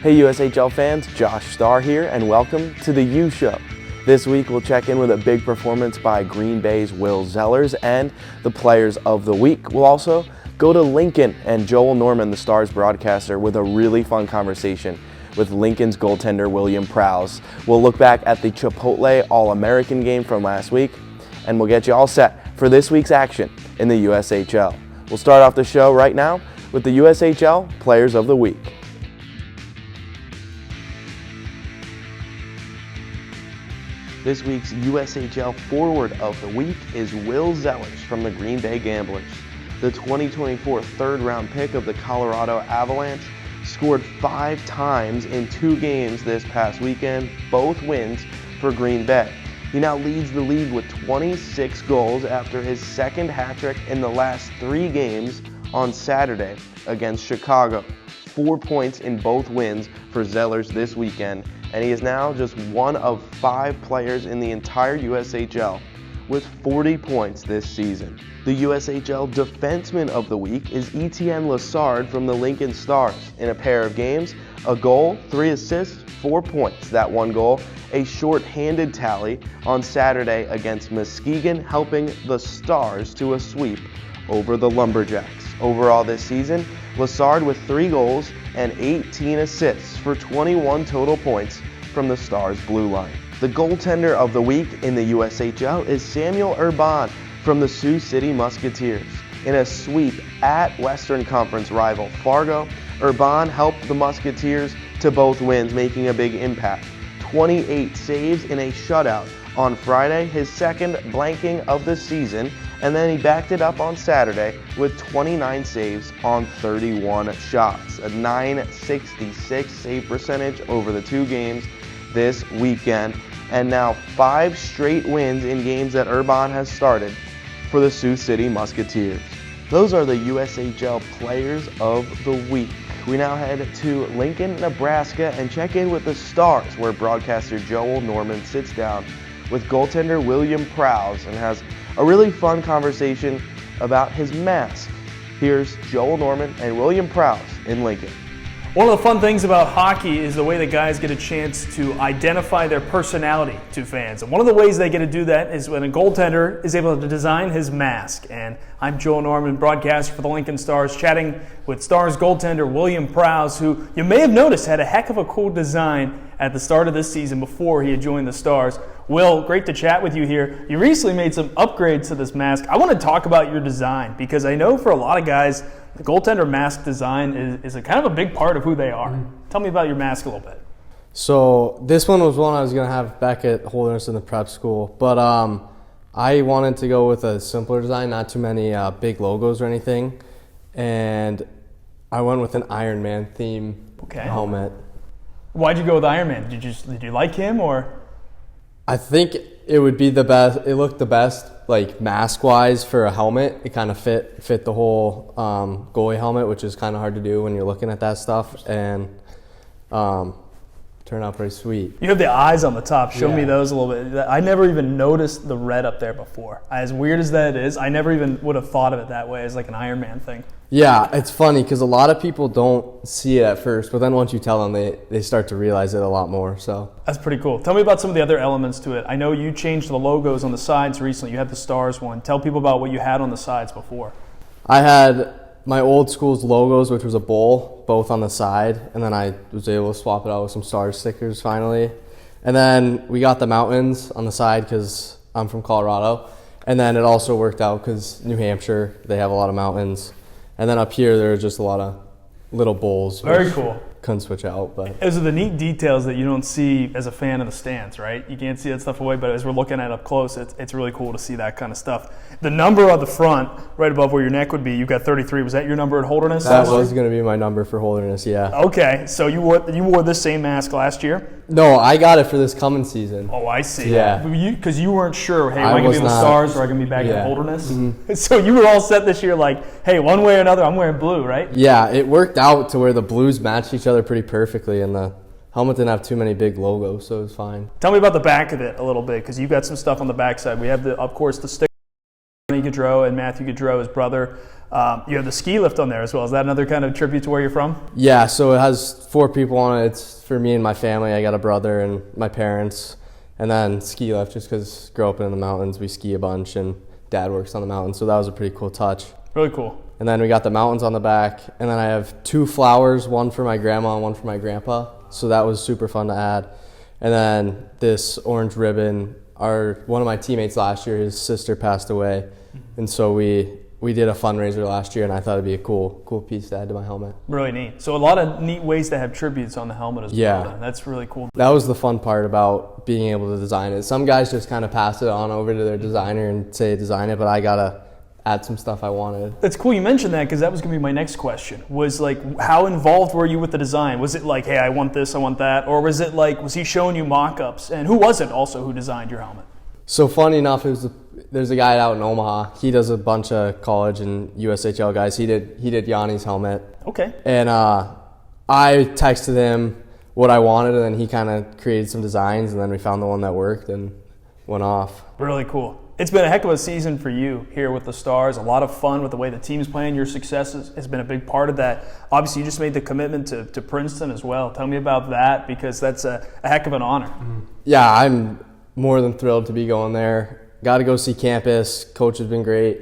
Hey USHL fans, Josh Starr here, and welcome to the U Show. This week we'll check in with a big performance by Green Bay's Will Zellers and the Players of the Week. We'll also go to Lincoln and Joel Norman, the Stars broadcaster, with a really fun conversation with Lincoln's goaltender William Prowse. We'll look back at the Chipotle All-American game from last week, and we'll get you all set for this week's action in the USHL. We'll start off the show right now with the USHL Players of the Week. This week's USHL Forward of the Week is Will Zellers from the Green Bay Gamblers. The 2024 third-round pick of the Colorado Avalanche scored 5 times in 2 games this past weekend, both wins for Green Bay. He now leads the league with 26 goals after his second hat-trick in the last 3 games on Saturday against Chicago. 4 points in both wins for Zellers this weekend, and he is now just one of 5 players in the entire USHL with 40 points this season. The USHL Defenseman of the Week is Etienne Lassard from the Lincoln Stars. In a pair of games, a goal, 3 assists, 4 points. That one goal, a short-handed tally on Saturday against Muskegon, helping the Stars to a sweep over the Lumberjacks. Overall this season, Lassard with 3 goals and 18 assists for 21 total points from the Stars' blue line. The goaltender of the week in the USHL is Samuel Urban from the Sioux City Musketeers. In a sweep at Western Conference rival Fargo, Urban helped the Musketeers to both wins, making a big impact. 28 saves in a shutout on Friday, his second blanking of the season, and then he backed it up on Saturday with 29 saves on 31 shots. A .966 save percentage over the 2 games this weekend, and now 5 straight wins in games that Urban has started for the Sioux City Musketeers. Those are the USHL Players of the Week. We now head to Lincoln, Nebraska, and check in with the Stars, where broadcaster Joel Norman sits down with goaltender William Prowse and has a really fun conversation about his mask. Here's Joel Norman and William Prowse in Lincoln. One of the fun things about hockey is the way that guys get a chance to identify their personality to fans. And one of the ways they get to do that is when a goaltender is able to design his mask. And I'm Joel Norman, broadcaster for the Lincoln Stars, chatting with Stars goaltender William Prowse, who you may have noticed had a heck of a cool design at the start of this season before he had joined the Stars. Will, great to chat with you here. You recently made some upgrades to this mask. I want to talk about your design because I know for a lot of guys, the goaltender mask design is a kind of a big part of who they are. Tell me about your mask a little bit. So this one was one I was going to have back at Holderness in the prep school, but I wanted to go with a simpler design, not too many big logos or anything, and I went with an Iron Man theme helmet. Why'd you go with Iron Man? Did you like him or? I think it would be the best. It looked the best, like mask-wise for a helmet. It kind of fit the whole goalie helmet, which is kind of hard to do when you're looking at that stuff, and turned out pretty sweet. You have the eyes on the top. Show me those a little bit. I never even noticed the red up there before. As weird as that is, I never even would have thought of it that way as like an Iron Man thing. Yeah, it's funny because a lot of people don't see it at first, but then once you tell them, they start to realize it a lot more. So that's pretty cool. Tell me about some of the other elements to it. I know you changed the logos on the sides recently. You had the Stars one. Tell people about what you had on the sides before. I had my old school's logos, which was a bowl, both on the side, and then I was able to swap it out with some Stars stickers finally. And then we got the mountains on the side because I'm from Colorado. And then it also worked out because New Hampshire, they have a lot of mountains. And then up here, there are just a lot of little bowls. Very cool. Couldn't switch out, but those are the neat details that you don't see as a fan of the stands, right? You can't see that stuff away, but as we're looking at it up close, it's really cool to see that kind of stuff. The number on the front, right above where your neck would be, you've got 33. Was that your number at Holderness? That was going to be my number for Holderness, yeah. Okay, so you wore this same mask last year? No, I got it for this coming season. Oh, I see. Yeah. Because you weren't sure, hey, am I going to be in the Stars or am I going to be back at Holderness? Mm-hmm. So you were all set this year like, hey, one way or another, I'm wearing blue, right? Yeah, it worked out to where the blues matched each other pretty perfectly, and the helmet didn't have too many big logos, so it was fine. Tell me about the back of it a little bit, because you've got some stuff on the back side. We have, of course, the sticker. Gaudreau and Matthew Gaudreau, his brother, You have the ski lift on there as well. Is that another kind of tribute to where you're from? Yeah, so it has 4 people on it. It's for me and my family. I got a brother and my parents. And then ski lift, just because grew up in the mountains, we ski a bunch, and Dad works on the mountains, so that was a pretty cool touch. Really cool. And then we got the mountains on the back, and then I have 2 flowers, one for my grandma and one for my grandpa, so that was super fun to add. And then this orange ribbon, one of my teammates last year, his sister passed away, and so we did a fundraiser last year, and I thought it'd be a cool piece to add to my helmet. Really neat. So a lot of neat ways to have tributes on the helmet as well. Yeah. That's really cool. That was the fun part about being able to design it. Some guys just kind of pass it on over to their designer and say design it, but I gotta add some stuff I wanted. That's cool you mentioned that, because that was going to be my next question. Was like, how involved were you with the design? Was it like, hey, I want this, I want that? Or was it like, was he showing you mock-ups? And who was it also who designed your helmet? So funny enough, there's a guy out in Omaha. He does a bunch of college and USHL guys. He did Yanni's helmet. Okay. And I texted him what I wanted, and then he kind of created some designs, and then we found the one that worked and went off. Really cool. It's been a heck of a season for you here with the Stars. A lot of fun with the way the team's playing. Your success has been a big part of that. Obviously, you just made the commitment to Princeton as well. Tell me about that, because that's a heck of an honor. Yeah, I'm more than thrilled to be going there. Got to go see campus. Coach has been great.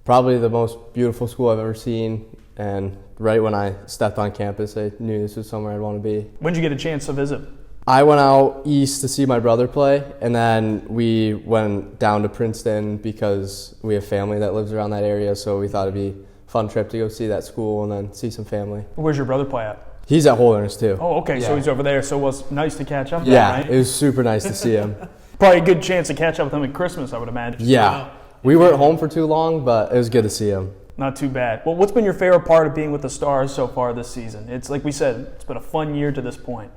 Probably the most beautiful school I've ever seen. And right when I stepped on campus, I knew this was somewhere I'd want to be. When did you get a chance to visit? I went out east to see my brother play, and then we went down to Princeton because we have family that lives around that area, so we thought it'd be a fun trip to go see that school and then see some family. Where's your brother play at? He's at Holderness too. Oh, okay, yeah. So he's over there, so it was nice to catch up. Yeah, right? It was super nice to see him. Probably a good chance to catch up with him at Christmas, I would imagine. Yeah, we weren't home for too long, but it was good to see him. Not too bad. Well, what's been your favorite part of being with the Stars so far this season? It's like we said, it's been a fun year to this point.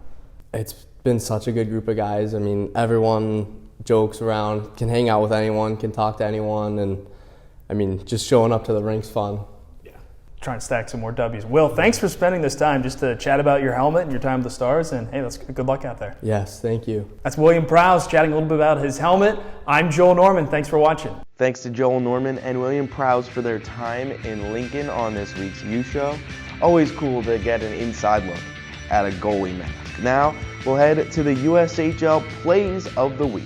It's been such a good group of guys. I mean, everyone jokes around, can hang out with anyone, can talk to anyone, and I mean, just showing up to the rink's fun. Yeah. Trying to stack some more W's. Will, thanks for spending this time just to chat about your helmet and your time with the Stars, and hey, good luck out there. Yes, thank you. That's William Prowse chatting a little bit about his helmet. I'm Joel Norman. Thanks for watching. Thanks to Joel Norman and William Prowse for their time in Lincoln on this week's U Show. Always cool to get an inside look at a goalie mask. Now, we'll head to the USHL Plays of the Week.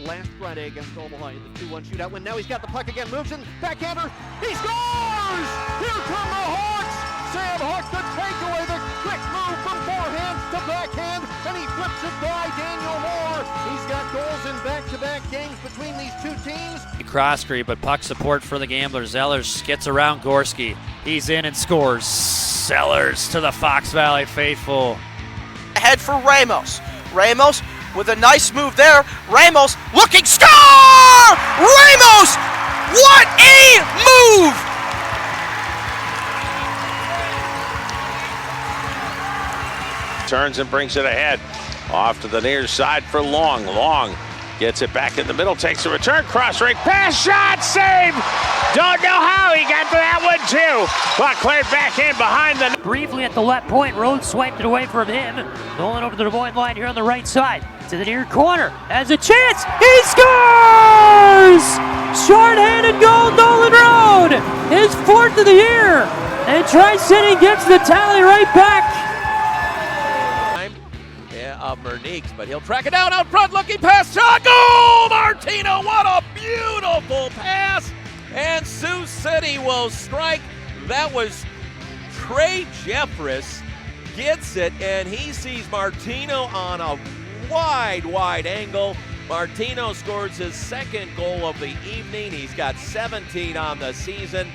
Last Friday against Omaha in the 2-1 shootout when now he's got the puck again, moves in, backhander, he scores! Here come the Hawks! Sam Hawk, the takeaway, the quick move from forehand to backhand, and he flips it by Daniel Moore. He's got goals in back-to-back games between these two teams. Cross-creep, but puck support for the Gamblers. Zellers gets around Gorski. He's in and scores. Zellers to the Fox Valley faithful. Ahead for Ramos. Ramos with a nice move there. Ramos looking, score! Ramos! What a move! Turns and brings it ahead. Off to the near side for Long. Long gets it back in the middle, takes a return, cross-rink, pass, shot, save! Don't know how he got to that one too. Puck cleared back in behind the... Briefly at the left point, Rhodes swiped it away from him. Nolan over the Des Moines line here on the right side. To the near corner, has a chance, he scores! Short-handed goal, Nolan Road! His 4th of the year! And Tri-City gets the tally right back. Of Merniques, but he'll track it down out front, looking pass, shot, goal! Martino, what a beautiful pass! And Sioux City will strike. That was Trey Jeffress gets it, and he sees Martino on a wide angle. Martino scores his 2nd goal of the evening. He's got 17 on the season.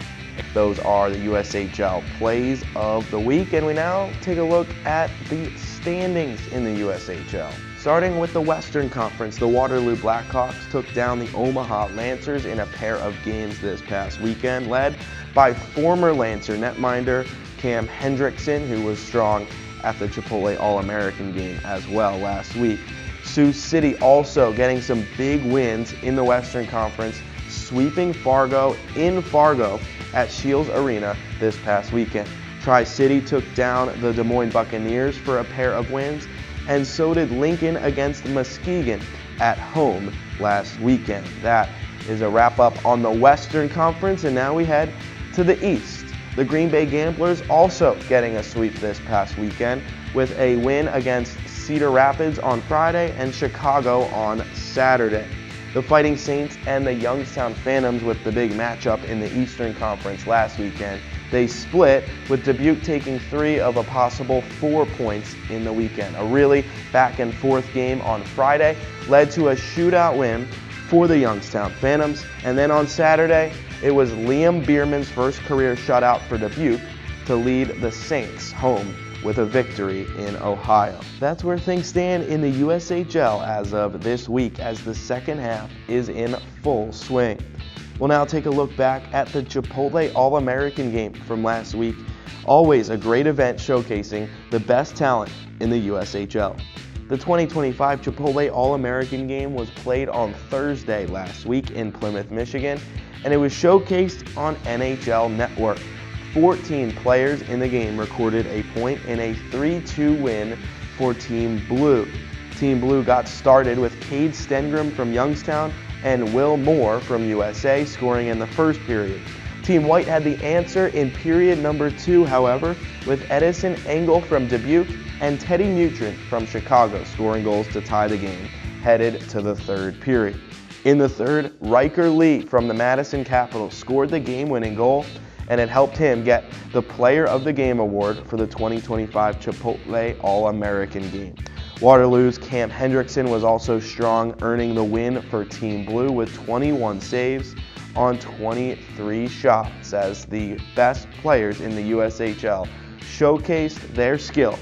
Those are the USHL Plays of the Week, and we now take a look at the standings in the USHL. Starting with the Western Conference, the Waterloo Blackhawks took down the Omaha Lancers in a pair of games this past weekend, led by former Lancer netminder Cam Hendrickson, who was strong at the Chipotle All-American game as well last week. Sioux City also getting some big wins in the Western Conference, sweeping Fargo in Fargo at Shields Arena this past weekend. Tri-City took down the Des Moines Buccaneers for a pair of wins, and so did Lincoln against Muskegon at home last weekend. That is a wrap-up on the Western Conference, and now we head To the east, the Green Bay Gamblers also getting a sweep this past weekend with a win against Cedar Rapids on Friday and Chicago on Saturday. The Fighting Saints and the Youngstown Phantoms with the big matchup in the Eastern Conference last weekend. They split, with Dubuque taking 3 of a possible 4 points in the weekend. A really back and forth game on Friday led to a shootout win for the Youngstown Phantoms. And then on Saturday, it was Liam Bierman's first career shutout for Dubuque to lead the Saints home with a victory in Ohio. That's where things stand in the USHL as of this week, as the second half is in full swing. We'll now take a look back at the Chipotle All-American game from last week. Always a great event showcasing the best talent in the USHL. The 2025 Chipotle All-American game was played on Thursday last week in Plymouth, Michigan, and it was showcased on NHL Network. 14 players in the game recorded a point in a 3-2 win for Team Blue. Team Blue got started with Cade Stengram from Youngstown and Will Moore from USA scoring in the first period. Team White had the answer in period number 2, however, with Edison Engel from Dubuque and Teddy Mutrin from Chicago scoring goals to tie the game, headed to the third period. In the third, Riker Lee from the Madison Capitals scored the game-winning goal, and it helped him get the Player of the Game award for the 2025 Chipotle All-American game. Waterloo's Cam Hendrickson was also strong, earning the win for Team Blue with 21 saves on 23 shots, as the best players in the USHL showcased their skill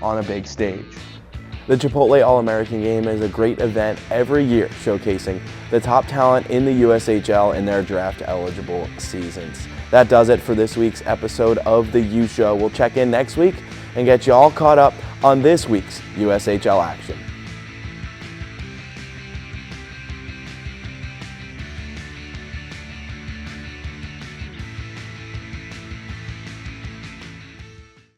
on a big stage. The Chipotle All-American game is a great event every year, showcasing the top talent in the USHL in their draft-eligible seasons. That does it for this week's episode of The U Show. We'll check in next week and get you all caught up on this week's USHL action.